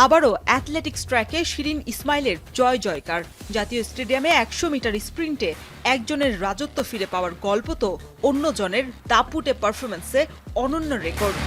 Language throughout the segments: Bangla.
আবারও অ্যাথলেটিক্স ট্র্যাকে শিরিন ইসমাইলের জয় জয়কার। জাতীয় স্টেডিয়ামে 100 মিটার স্প্রিন্টে একজনের রাজত্ব ফিরে পাওয়ার গল্প তো অন্যজনের দাপুটে পারফরমেন্সে অনন্য রেকর্ড।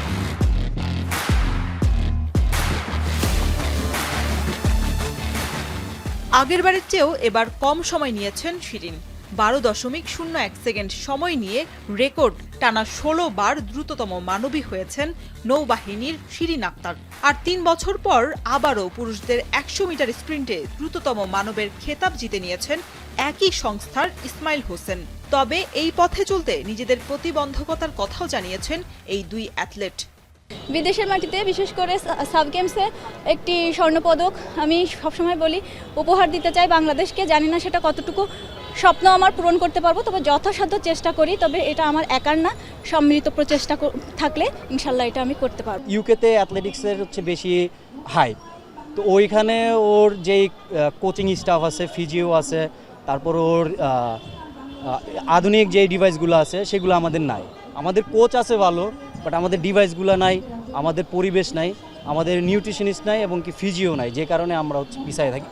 আগেরবারের চেয়েও এবার কম সময় নিয়েছেন শিরিন। 12.01 সেকেন্ড সময় নিয়ে রেকর্ড টানা 16 বার দ্রুততম মানবী হয়েছেন নৌবাহিনীর শিরিন আক্তার। আর 3 বছর পর আবারও পুরুষদের 100 মিটার স্প্রিন্টে দ্রুততম মানবের খেতাব জিতে নিয়েছেন একই সংস্থার ইসমাইল হোসেন। তবে এই পথে চলতে নিজেদের প্রতিবন্ধকতার কথাও জানিয়েছেন এই দুই অ্যাথলেট। বিদেশের মাটিতে বিশেষ করে সাব গেমসে একটি স্বর্ণপদক আমি সবসময় বলি উপহার দিতে চাই বাংলাদেশকে। জানি না সেটা কতটুকু স্বপ্ন আমার পূরণ করতে পারবো, তবে যথাসাধ্য চেষ্টা করি। তবে এটা আমার একার না, সম্মিলিত প্রচেষ্টা থাকলে ইনশাল্লাহ এটা আমি করতে পারবো। ইউকেতে অ্যাথলেটিক্সের হচ্ছে বেশি হাই, তো ওইখানে ওর যেই কোচিং স্টাফ আছে, ফিজিও আছে, তারপর ওর আধুনিক যেই ডিভাইসগুলো আছে সেগুলো আমাদের নাই। আমাদের কোচ আছে ভালো, বাট আমাদের ডিভাইসগুলো নাই, আমাদের পরিবেশ নাই, আমাদের নিউট্রিশনিস্ট নাই এবং কি ফিজিও নাই, যে কারণে আমরা হচ্ছে পিছিয়ে থাকি।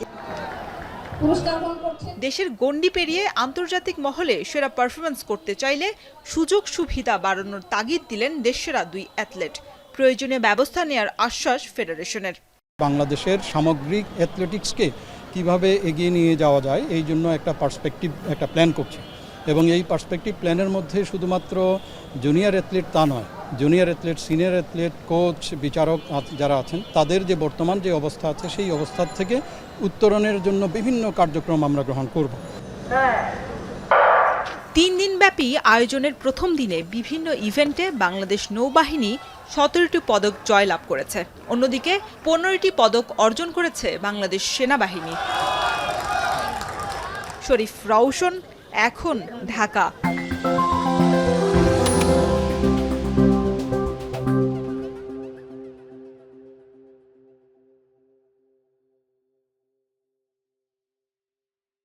দেশের গণ্ডি পেরিয়ে আন্তর্জাতিক মহলে সেরা পারফরমেন্স করতে চাইলে সুযোগ সুবিধা বাড়ানোর তাগিদ দিলেন দেশসেরা দুই অ্যাথলেট। প্রয়োজনীয় ব্যবস্থা নেওয়ার আশ্বাস ফেডারেশনের। বাংলাদেশের সামগ্রিক অ্যাথলেটিক্সকে কিভাবে এগিয়ে নিয়ে যাওয়া যায় এই জন্য একটা পার্সপেক্টিভ একটা প্ল্যান করছে, এবং এই পার্সপেক্টিভ প্ল্যানের মধ্যে শুধুমাত্র জুনিয়র অ্যাথলেট তা নয়, junior athlete, senior athlete, coach, বিচারক যারা আছেন তাদের যে বর্তমান যে অবস্থা আছে সেই অবস্থার থেকে উত্তরণের জন্য বিভিন্ন কার্যক্রম আমরা গ্রহণ করব। 3 দিনব্যাপী আয়োজনের প্রথম দিনে বিভিন্ন ইভেন্টে বাংলাদেশ নৌবাহিনী 17টি পদক জয়লাভ করেছে। অন্যদিকে 15টি পদক অর্জন করেছে বাংলাদেশ সেনাবাহিনী। শরীফ রওশন, এখন ঢাকা।